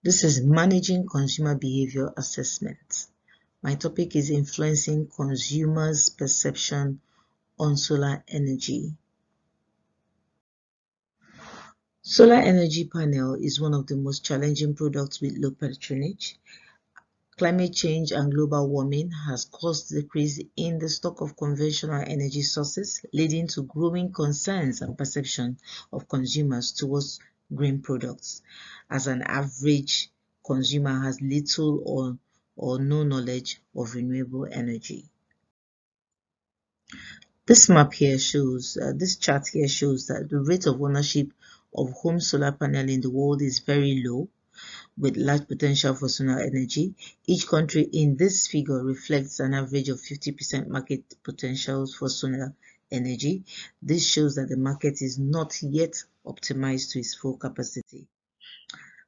This is managing consumer behavior assessment. My topic is influencing consumers' perception on solar energy. Solar energy panel is one of the most challenging products with low patronage. Climate change and global warming has caused decrease in the stock of conventional energy sources, leading to growing concerns and perception of consumers towards green products. As an average consumer has little or no knowledge of renewable energy. This chart here shows that the rate of ownership of home solar panel in the world is very low, with large potential for solar energy. Each country in this figure reflects an average of 50% market potential for solar energy. This shows that the market is not yet optimized to its full capacity.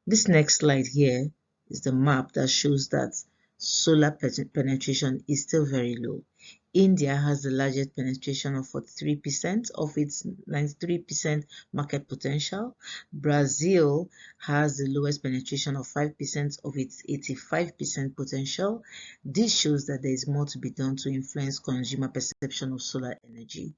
This next slide here is the map that shows that solar penetration is still very low. India has the largest penetration of 43% of its 93% market potential. Brazil has the lowest penetration of 5% of its 85% potential. This shows that there is more to be done to influence consumer perception of solar energy.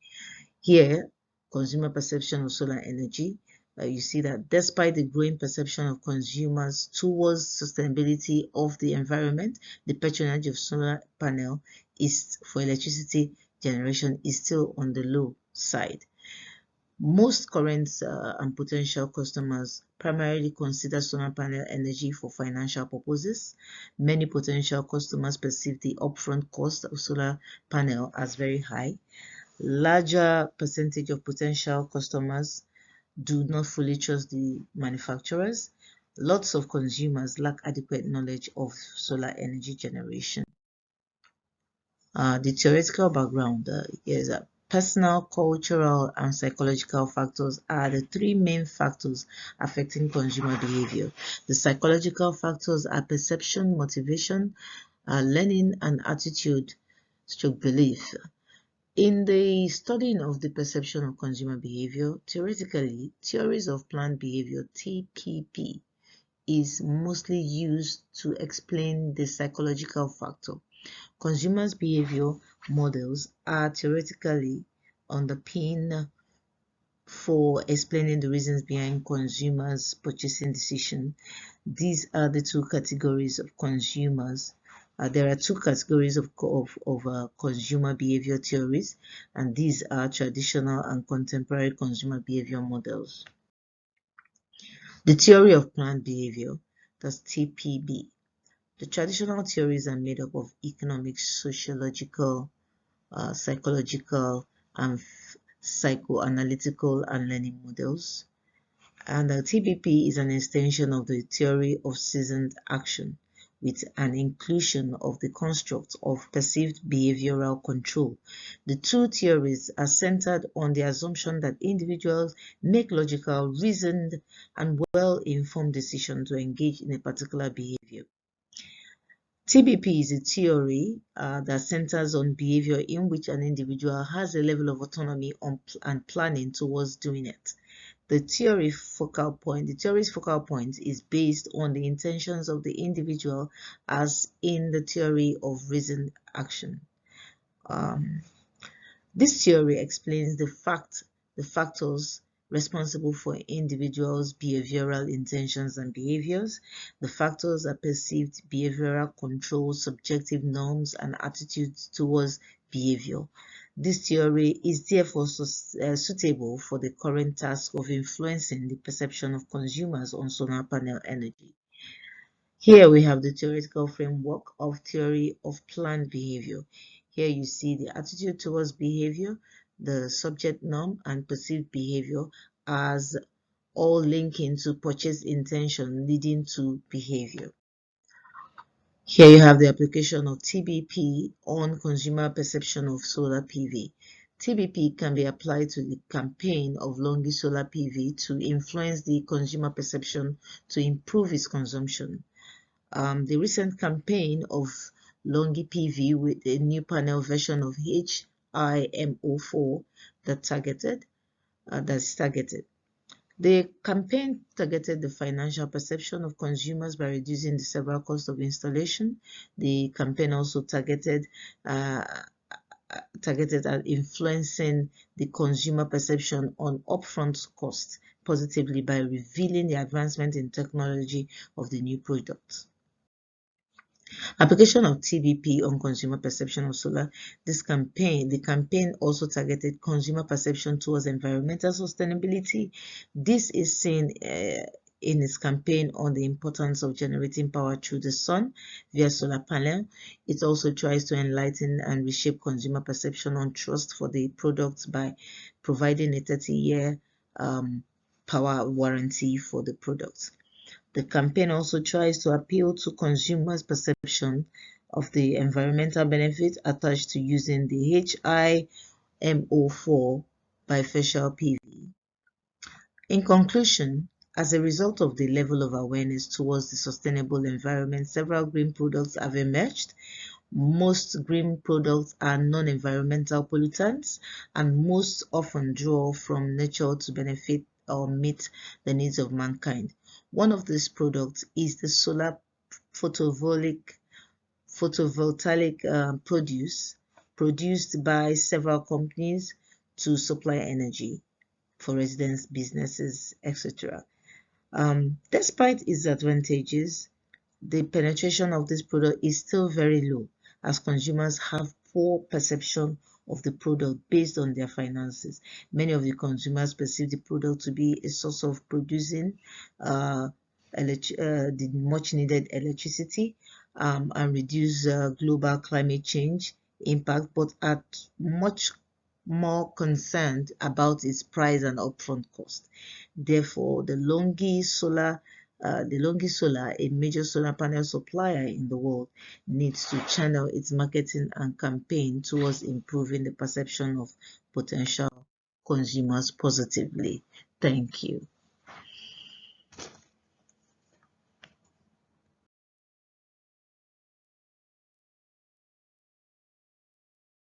Here, consumer perception of solar energy, you see that despite the growing perception of consumers towards sustainability of the environment, the patronage of solar panel is for electricity generation is still on the low side. Most current and potential customers primarily consider solar panel energy for financial purposes. Many potential customers perceive the upfront cost of solar panel as very high. Larger percentage of potential customers do not fully trust the manufacturers. Lots of consumers lack adequate knowledge of solar energy generation. The theoretical background is that personal, cultural, and psychological factors are the three main factors affecting consumer behavior. The psychological factors are perception, motivation, learning, and attitude stroke belief. In the studying of the perception of consumer behavior, theoretically, theories of planned behavior, TPP, is mostly used to explain the psychological factor. Consumers' behavior models are theoretically underpinned for explaining the reasons behind consumers' purchasing decision. These are the two categories of consumers. There are two categories of consumer behavior theories, and these are traditional and contemporary consumer behavior models. The theory of planned behavior, that's TPB. The traditional theories are made up of economic, sociological, psychological, and psychoanalytical and learning models. And the TPP is an extension of the theory of seasoned action, with an inclusion of the construct of perceived behavioral control. The two theories are centered on the assumption that individuals make logical, reasoned, and well-informed decisions to engage in a particular behavior. TBP is a theory that centers on behavior in which an individual has a level of autonomy and planning towards doing it. The theory's focal point is based on the intentions of the individual, as in the theory of reasoned action. This theory explains the factors responsible for individuals' behavioral intentions and behaviors. The factors are perceived behavioral control, subjective norms, and attitudes towards behavior. This theory is therefore suitable for the current task of influencing the perception of consumers on solar panel energy. Here we have the theoretical framework of theory of planned behavior. Here you see the attitude towards behavior, the subject norm, and perceived behavior as all linking to purchase intention leading to behavior. Here you have the application of TBP on consumer perception of solar PV. TBP can be applied to the campaign of Longi Solar PV to influence the consumer perception to improve its consumption. The recent campaign of Longi PV with a new panel version of HIMO4 that's targeted. The campaign targeted the financial perception of consumers by reducing the several costs of installation. The campaign also targeted at influencing the consumer perception on upfront costs positively by revealing the advancement in technology of the new product. Application of TVP on consumer perception of solar. The campaign also targeted consumer perception towards environmental sustainability. This is seen in its campaign on the importance of generating power through the sun via solar panel. It also tries to enlighten and reshape consumer perception on trust for the products by providing a 30-year power warranty for the products. The campaign also tries to appeal to consumers' perception of the environmental benefits attached to using the HIMO4 bifacial PV. In conclusion, as a result of the level of awareness towards the sustainable environment, several green products have emerged. Most green products are non-environmental pollutants and most often draw from nature to benefit or meet the needs of mankind. One of these products is the solar photovoltaic produced by several companies to supply energy for residents, businesses, etc. Despite its advantages, the penetration of this product is still very low as consumers have poor perception of the product based on their finances. Many of the consumers perceive the product to be a source of producing the much needed electricity and reduce global climate change impact, but are much more concerned about its price and upfront cost. Therefore, the Longi Solar, a major solar panel supplier in the world, needs to channel its marketing and campaign towards improving the perception of potential consumers positively. Thank you.